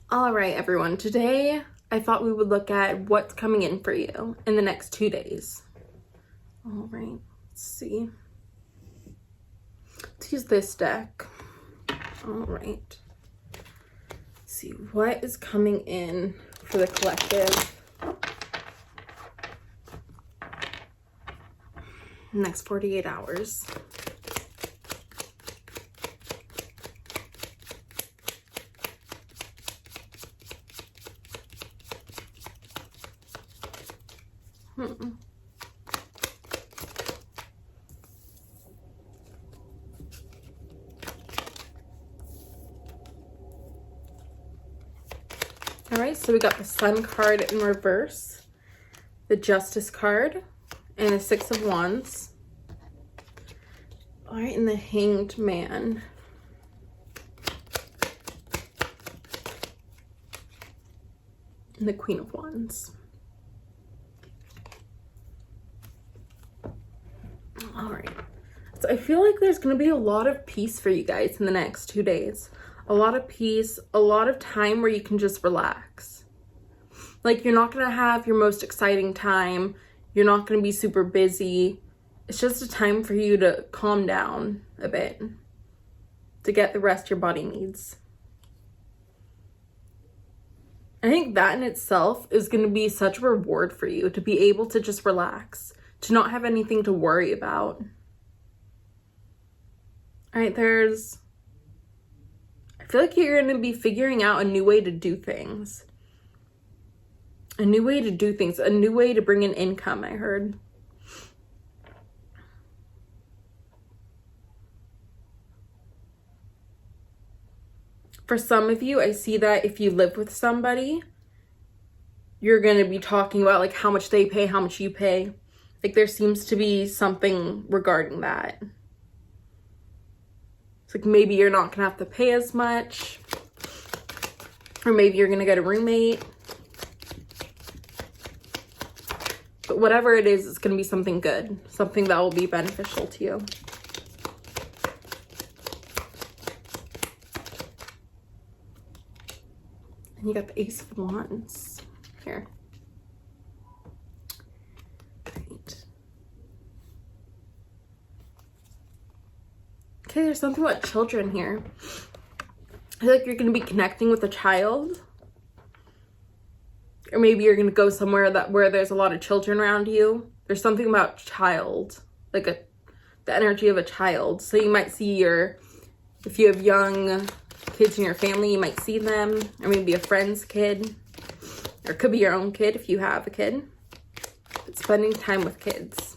All right, everyone. Today, I thought we would look at what's coming in for you in the next 2 days. All right, let's see. Let's use this deck. All right. Let's see what is coming in for the collective. Next 48 hours. All right, so we got the Sun card in reverse, the Justice card, and the Six of Wands. All right, and the Hanged Man. And the Queen of Wands. All right, so I feel like there's going to be a lot of peace for you guys in the next 2 days. A lot of peace, a lot of time where you can just relax. Like, you're not going to have your most exciting time. You're not going to be super busy. It's just a time for you to calm down a bit, to get the rest your body needs. I think that in itself is going to be such a reward for you, to be able to just relax, to not have anything to worry about. All right, I feel like you're going to be figuring out a new way to do things. A new way to bring in income, I heard. For some of you, I see that if you live with somebody, you're going to be talking about like how much they pay, how much you pay. Like, there seems to be something regarding that. It's like maybe you're not going to have to pay as much. Or maybe you're going to get a roommate. But whatever it is, it's going to be something good. Something that will be beneficial to you. And you got the Ace of Wands here. Right. Okay, there's something about children here. I feel like you're going to be connecting with a child. Or maybe you're going to go somewhere where there's a lot of children around you. There's something about child, like the energy of a child. So you might see if you have young kids in your family, you might see them, or maybe a friend's kid, or it could be your own kid if you have a kid. But spending time with kids.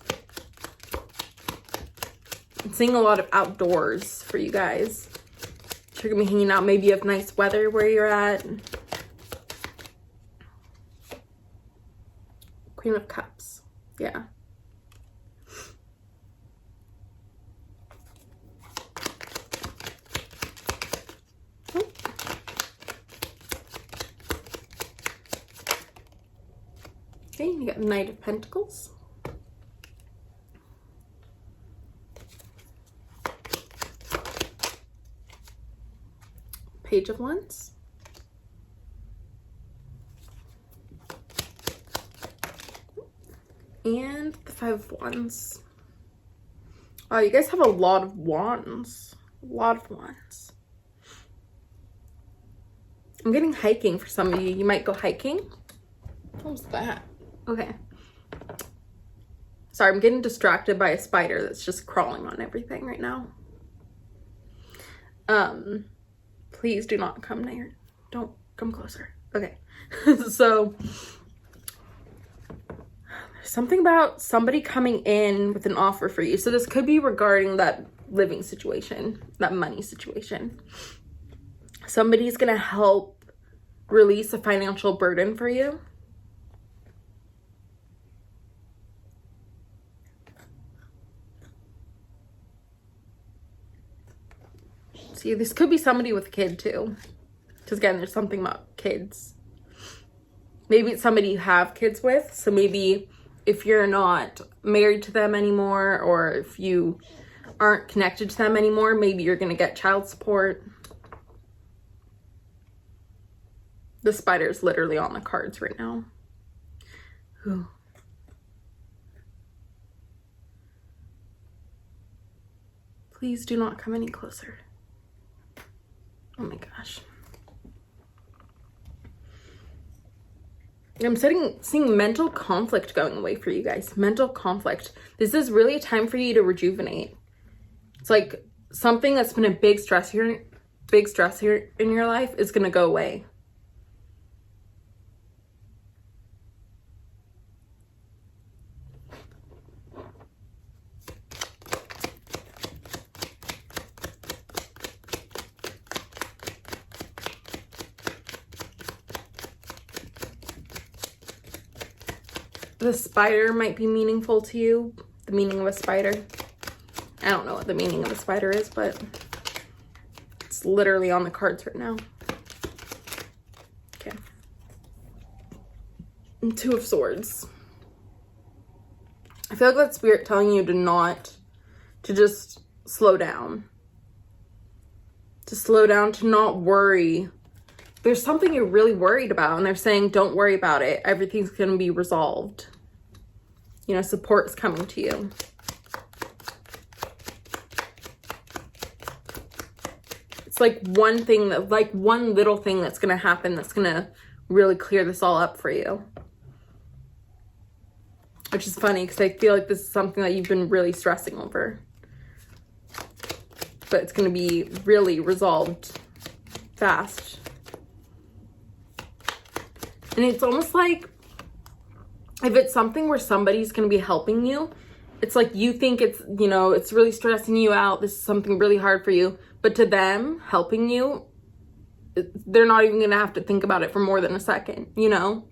I'm seeing a lot of outdoors for you guys. You're gonna be hanging out. Maybe you have nice weather where you're at. Queen of Cups. Yeah. Okay, you got Knight of Pentacles. Page of Wands. And the Five of Wands. Oh, you guys have a lot of wands. A lot of wands. I'm getting hiking for some of you. You might go hiking. What was that? Okay. Sorry, I'm getting distracted by a spider that's just crawling on everything right now. Please do not come near. Don't come closer. Okay. So, something about somebody coming in with an offer for you. So this could be regarding that living situation, that money situation. Somebody's going to help release a financial burden for you. See, this could be somebody with a kid too. Because again, there's something about kids. Maybe it's somebody you have kids with. So maybe if you're not married to them anymore, or if you aren't connected to them anymore, maybe you're going to get child support. The spider's literally on the cards right now. Ooh. Please do not come any closer. Oh my gosh. I'm seeing mental conflict going away for you guys. Mental conflict. This is really a time for you to rejuvenate. It's like something that's been a big stress here in your life is going to go away. The spider might be meaningful to you. The meaning of a spider. I don't know what the meaning of a spider is, but it's literally on the cards right now. Okay. And Two of Swords. I feel like that's Spirit telling you to just slow down. To slow down, to not worry. There's something you're really worried about, and they're saying, don't worry about it. Everything's going to be resolved. You know, support is coming to you. It's like one little thing that's going to happen that's going to really clear this all up for you. Which is funny because I feel like this is something that you've been really stressing over. But it's going to be really resolved fast. And it's almost like if it's something where somebody's going to be helping you, it's like you think it's, you know, it's really stressing you out. This is something really hard for you. But to them, helping you, they're not even going to have to think about it for more than a second, you know?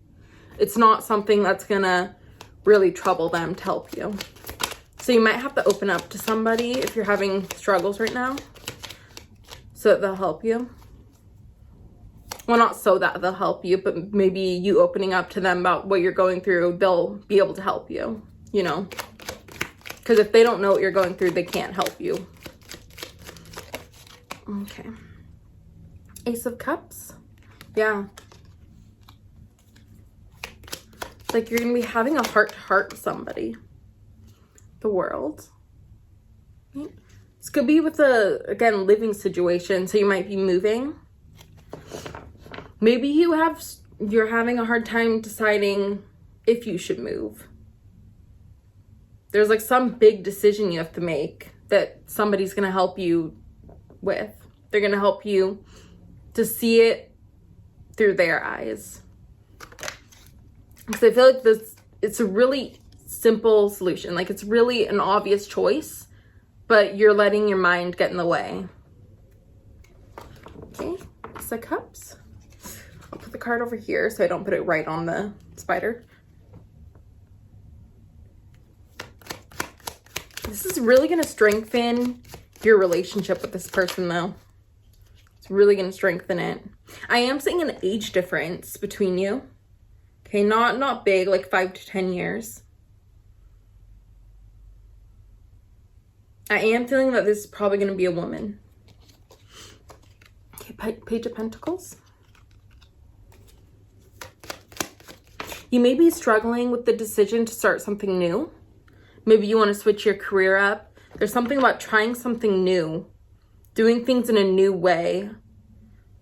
It's not something that's going to really trouble them to help you. So you might have to open up to somebody if you're having struggles right now so that they'll help you. Well, not so that they'll help you, but maybe you opening up to them about what you're going through, they'll be able to help you, you know? Because if they don't know what you're going through, they can't help you. Okay. Ace of Cups. Yeah. It's like you're going to be having a heart-to-heart with somebody. The World. Right? This could be with a, again, living situation. So you might be moving. Maybe you're having a hard time deciding if you should move. There's like some big decision you have to make that somebody's going to help you with. They're going to help you to see it through their eyes. Because I feel like it's a really simple solution. Like it's really an obvious choice, but you're letting your mind get in the way. Okay, Ace of Cups. I'll put the card over here so I don't put it right on the spider. This is really going to strengthen your relationship with this person, though. It's really going to strengthen it. I am seeing an age difference between you. Okay, not big, like 5 to 10 years. I am feeling that this is probably going to be a woman. Okay, Page of Pentacles. You may be struggling with the decision to start something new. Maybe you want to switch your career up. There's something about trying something new, doing things in a new way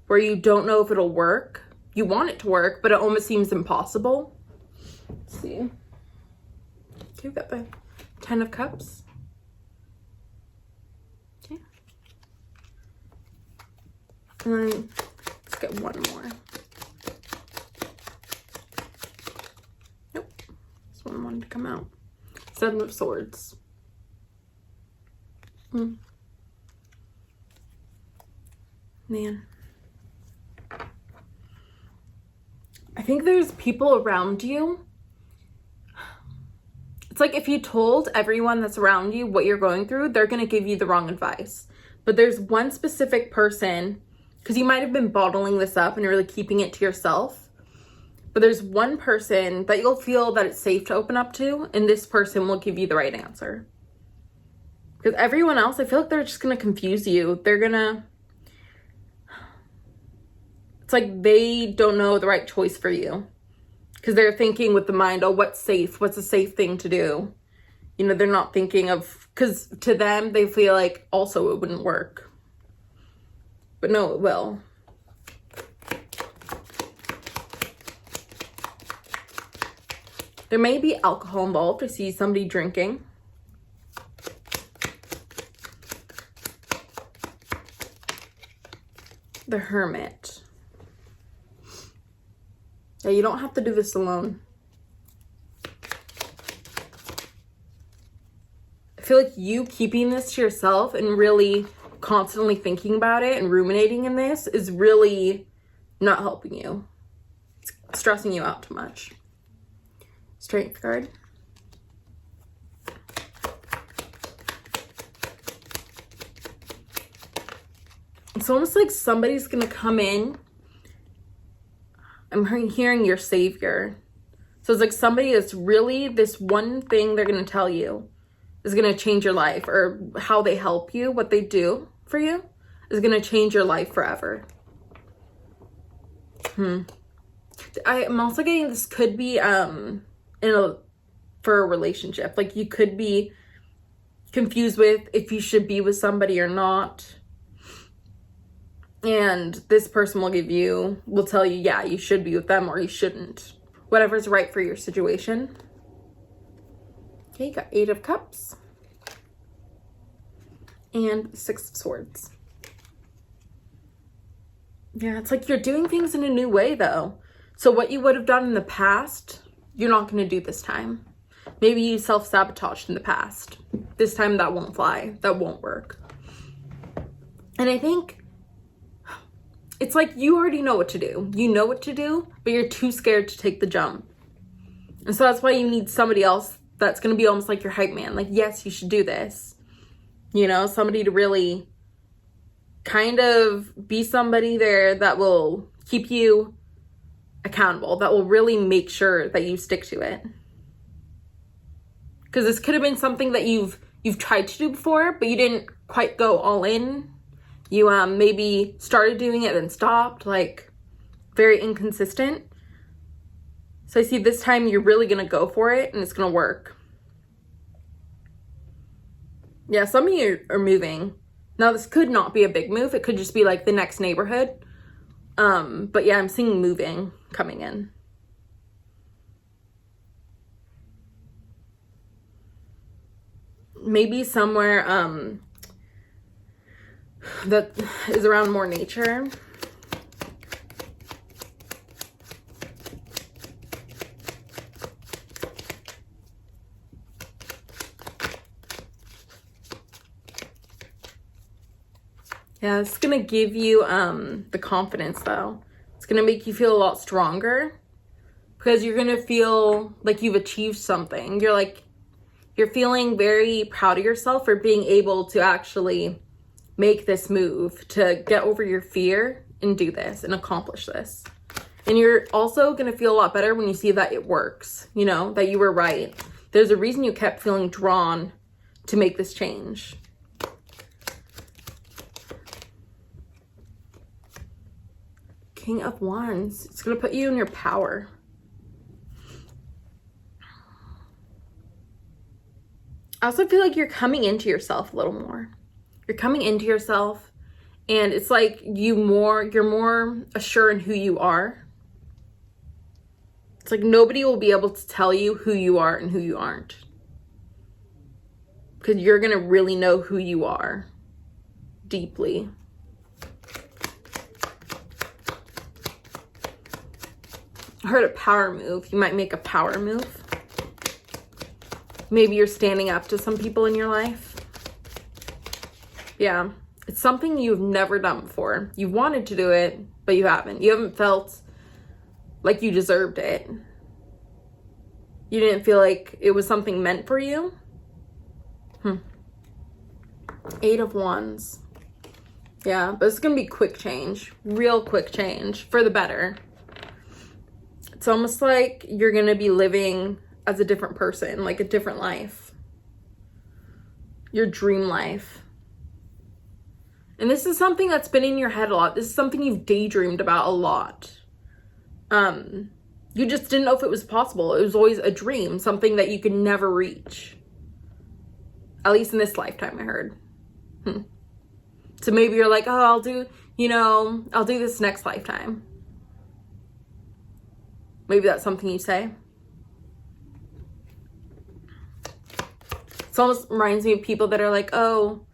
where you don't know if it'll work. You want it to work, but it almost seems impossible. Let's see. Okay, we've got the 10 of Cups. Okay. And then let's get one more. Nope. This one wanted to come out. 7 of Swords. Man. I think there's people around you. It's like if you told everyone that's around you what you're going through, they're going to give you the wrong advice. But there's one specific person, because you might have been bottling this up and you're really keeping it to yourself. But there's one person that you'll feel that it's safe to open up to, and this person will give you the right answer. Because everyone else, I feel like they're just going to confuse you. It's like they don't know the right choice for you. Because they're thinking with the mind, oh, what's safe? What's a safe thing to do? You know, they're not thinking of, because to them, they feel like also it wouldn't work. But no, it will. There may be alcohol involved. I see somebody drinking. The Hermit. Yeah, you don't have to do this alone. I feel like you keeping this to yourself and really constantly thinking about it and ruminating in this is really not helping you. It's stressing you out too much. Strength card. It's almost like somebody's gonna come in. I'm hearing your savior. So it's like somebody that's really, this one thing they're gonna tell you is gonna change your life, or how they help you, what they do for you is gonna change your life forever. I'm also getting this could be for a relationship. Like you could be confused with if you should be with somebody or not. And this person will tell you, yeah, you should be with them or you shouldn't. Whatever's right for your situation. Okay, you got 8 of Cups. And 6 of Swords. Yeah, it's like you're doing things in a new way though. So what you would have done in the past, you're not going to do this time. Maybe you self-sabotaged in the past. This time that won't fly. That won't work. And I think it's like you already know what to do. You know what to do, but you're too scared to take the jump. And so that's why you need somebody else that's going to be almost like your hype man. Like, yes, you should do this. You know, somebody to really kind of be somebody there that will keep you accountable, that will really make sure that you stick to it. Because this could have been something that you've tried to do before, but you didn't quite go all in. You maybe started doing it and stopped, like very inconsistent. So I see this time you're really going to go for it and it's going to work. Yeah, some of you are moving. Now this could not be a big move. It could just be like the next neighborhood. But yeah, I'm seeing moving coming in. Maybe somewhere that is around more nature. Yeah, it's gonna give you the confidence though. It's gonna make you feel a lot stronger because you're gonna feel like you've achieved something. You're feeling very proud of yourself for being able to actually make this move, to get over your fear and do this and accomplish this. And you're also going to feel a lot better when you see that it works, you know, that you were right. There's a reason you kept feeling drawn to make this change. King of Wands. It's going to put you in your power. I also feel like you're coming into yourself a little more. You're coming into yourself and it's like you're more assured in who you are. It's like nobody will be able to tell you who you are and who you aren't. Because you're going to really know who you are deeply. I heard a power move. You might make a power move. Maybe you're standing up to some people in your life. Yeah, it's something you've never done before. You wanted to do it, but you haven't. You haven't felt like you deserved it. You didn't feel like it was something meant for you. 8 of Wands. Yeah, but it's going to be quick change. Real quick change for the better. It's almost like you're going to be living as a different person, like a different life. Your dream life. And this is something that's been in your head a lot. This is something you've daydreamed about a lot. You just didn't know if it was possible. It was always a dream, something that you could never reach. At least in this lifetime, I heard. So maybe you're like, oh, I'll do this next lifetime. Maybe that's something you say. It almost reminds me of people that are like, oh,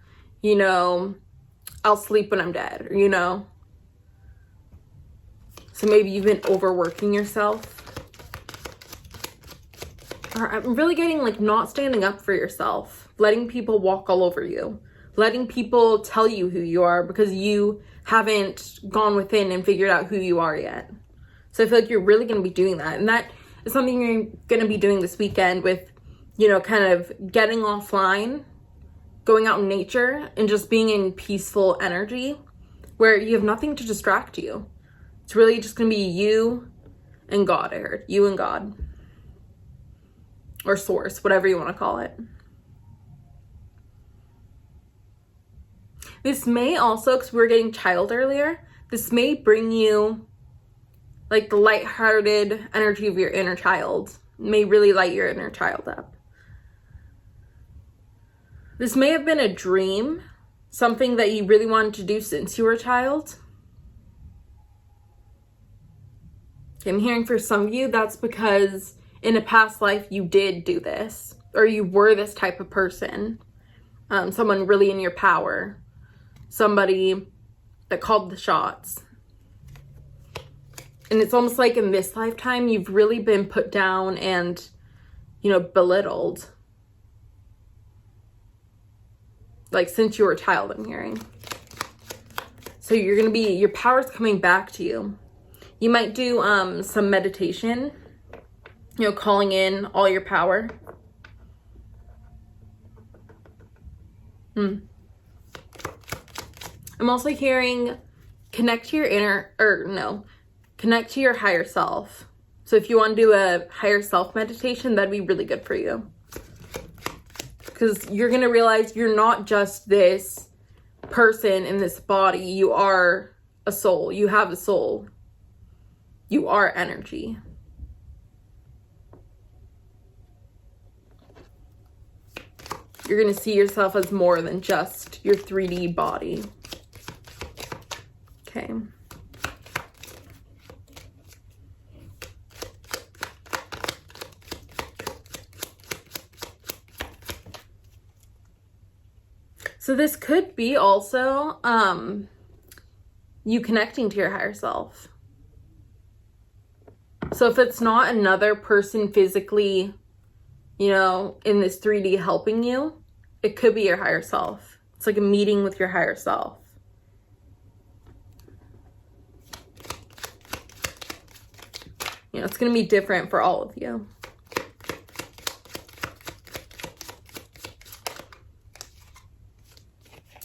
I'll sleep when I'm dead, or, So maybe you've been overworking yourself. Or I'm really getting like not standing up for yourself, letting people walk all over you, letting people tell you who you are because you haven't gone within and figured out who you are yet. So I feel like you're really going to be doing that. And that is something you're going to be doing this weekend with, kind of getting offline, going out in nature, and just being in peaceful energy where you have nothing to distract you. It's really just going to be you and God, I heard. You and God. Or source, whatever you want to call it. This may also, because we were getting child earlier, this may bring you like the lighthearted energy of your inner child. It may really light your inner child up. This may have been a dream, something that you really wanted to do since you were a child. I'm hearing for some of you, that's because in a past life you did do this, or you were this type of person. Someone really in your power. Somebody that called the shots. And it's almost like in this lifetime, you've really been put down and, belittled. Like since you were a child, I'm hearing. So your power's coming back to you. You might do some meditation, calling in all your power. I'm also hearing connect to your higher self. So if you want to do a higher self meditation, that'd be really good for you. Because you're going to realize you're not just this person in this body. You are a soul. You have a soul. You are energy. You're going to see yourself as more than just your 3D body. Okay. So this could be also you connecting to your higher self. So if it's not another person physically, in this 3D helping you, it could be your higher self. It's like a meeting with your higher self. It's going to be different for all of you.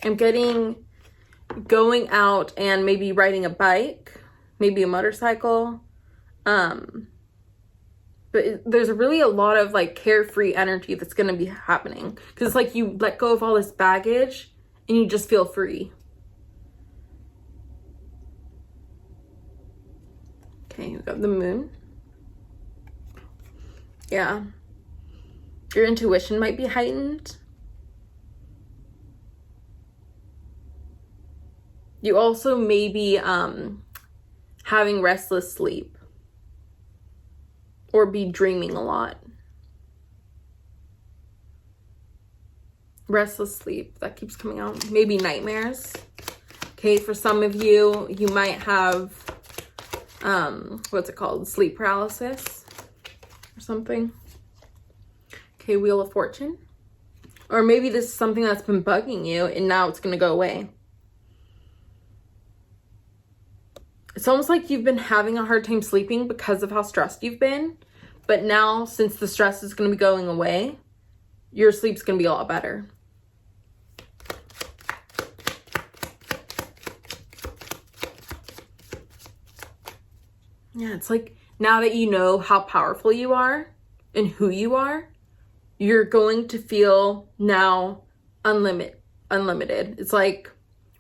I'm getting going out and maybe riding a bike, maybe a motorcycle. But there's really a lot of like carefree energy that's going to be happening. Because it's like you let go of all this baggage and you just feel free. Okay, we got the moon. Yeah. Your intuition might be heightened. You also may be having restless sleep. Or be dreaming a lot. Restless sleep, that keeps coming out. Maybe nightmares. Okay, for some of you, you might have, what's it called? Sleep paralysis or something. Okay, Wheel of Fortune. Or maybe this is something that's been bugging you and now it's going to go away. It's almost like you've been having a hard time sleeping because of how stressed you've been. But now, since the stress is going to be going away, your sleep's going to be a lot better. Yeah, it's like now that you know how powerful you are and who you are, you're going to feel now unlimited. It's like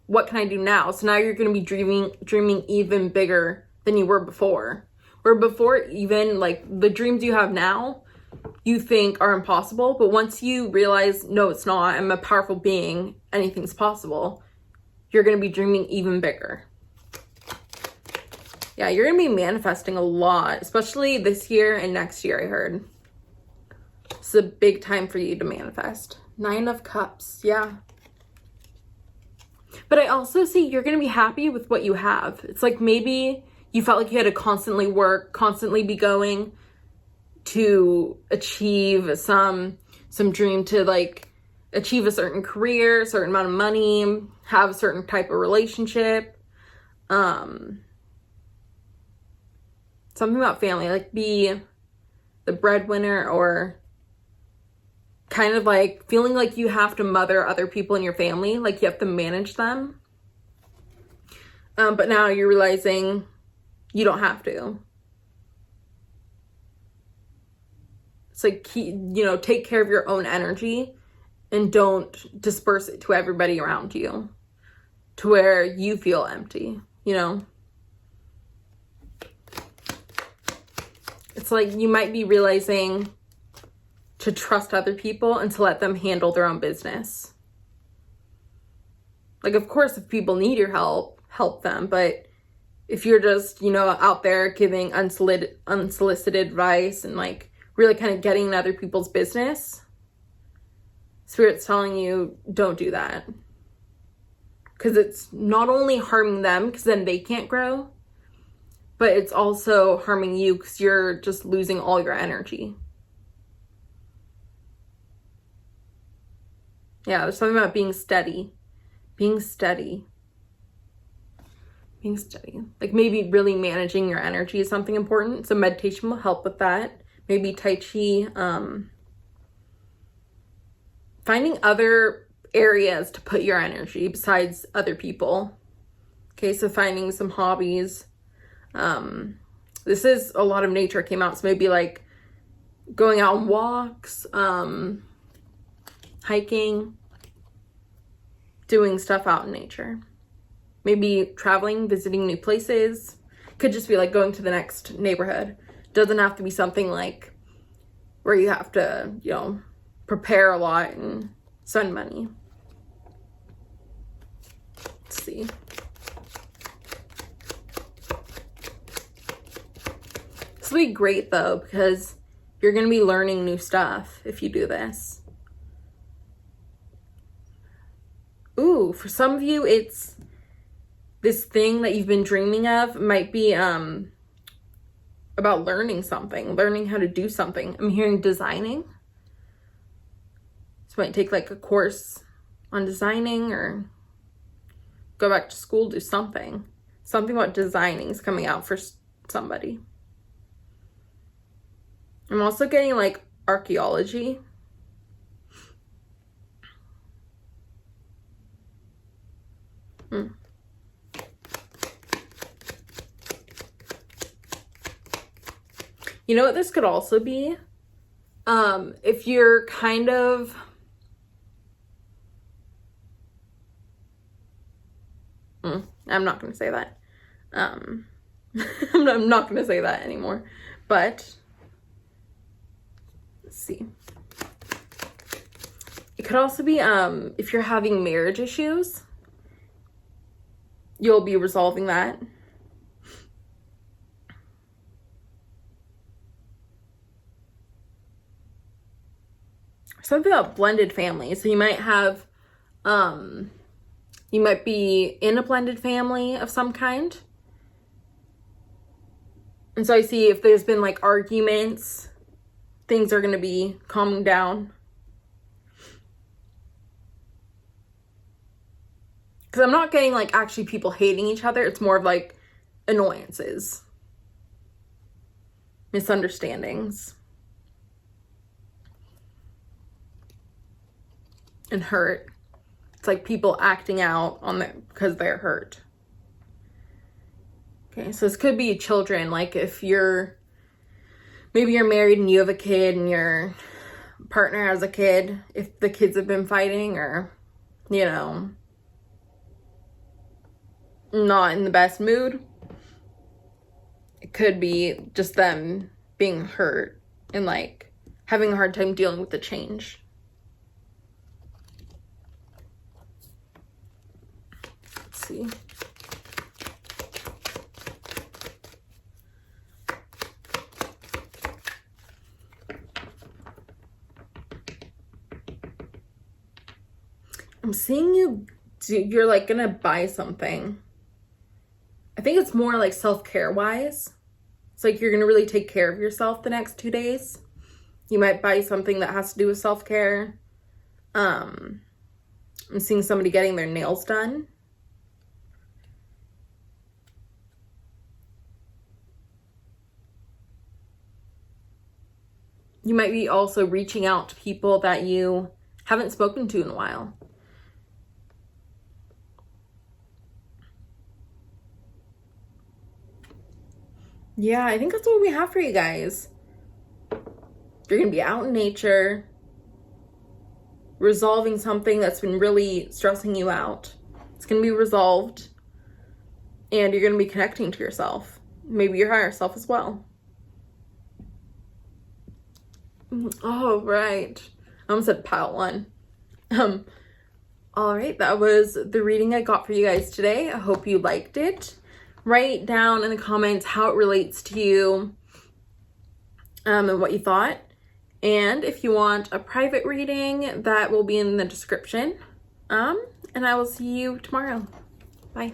what can I do now? So now you're going to be dreaming even bigger than you were before. Where before, even like the dreams you have now, you think are impossible. But once you realize, no, it's not, I'm a powerful being, anything's possible, you're going to be dreaming even bigger. Yeah, you're going to be manifesting a lot, especially this year and next year, I heard. It's a big time for you to manifest. 9 of Cups, yeah. But I also see you're going to be happy with what you have. It's like maybe you felt like you had to constantly work, constantly be going to achieve some dream, to like achieve a certain career, a certain amount of money, have a certain type of relationship. Something about family, like be the breadwinner, or kind of like feeling like you have to mother other people in your family, like you have to manage them. But now you're realizing you don't have to. It's like, take care of your own energy and don't disperse it to everybody around you to where you feel empty, It's like you might be realizing to trust other people and to let them handle their own business. Like, of course, if people need your help them. But if you're just, out there giving unsolicited advice and like really kind of getting in other people's business, Spirit's telling you don't do that. Because it's not only harming them, because then they can't grow, but it's also harming you because you're just losing all your energy. Yeah, there's something about being steady. Being steady. Like maybe really managing your energy is something important. So meditation will help with that. Maybe Tai Chi. Finding other areas to put your energy besides other people. Okay, so finding some hobbies. This is a lot of nature came out. So maybe like going out on walks, hiking, doing stuff out in nature. Maybe traveling, visiting new places. Could just be like going to the next neighborhood. Doesn't have to be something like where you have to, prepare a lot and spend money. Let's see. This will be great though, because you're going to be learning new stuff if you do this. Ooh, for some of you, it's this thing that you've been dreaming of. Might be about learning something, learning how to do something. I'm hearing designing. So might take like a course on designing or go back to school, do something. Something about designing is coming out for somebody. I'm also getting like archaeology. You know what this could also be? If you're kind of I'm not going to say that. I'm not going to say that anymore. But let's see. It could also be if you're having marriage issues, you'll be resolving that. Something about blended families. So you might have, you might be in a blended family of some kind. And so I see if there's been like arguments, things are going to be calming down. Because I'm not getting like actually people hating each other. It's more of like annoyances, misunderstandings, and hurt. It's like people acting out on because they're hurt. Okay, so this could be children. Like if maybe you're married and you have a kid and your partner has a kid, if the kids have been fighting or, not in the best mood. It could be just them being hurt and like having a hard time dealing with the change. Let's see. I'm seeing you're like gonna buy something. I think it's more like self-care wise. It's like you're gonna really take care of yourself the next 2 days. You might buy something that has to do with self-care. I'm seeing somebody getting their nails done. You might be also reaching out to people that you haven't spoken to in a while. Yeah, I think that's what we have for you guys. You're going to be out in nature, resolving something that's been really stressing you out. It's going to be resolved, and you're going to be connecting to yourself. Maybe your higher self as well. Oh, right. I almost said pile one. All right, that was the reading I got for you guys today. I hope you liked it. Write down in the comments how it relates to you and what you thought. And if you want a private reading, that will be in the description. And I will see you tomorrow. Bye.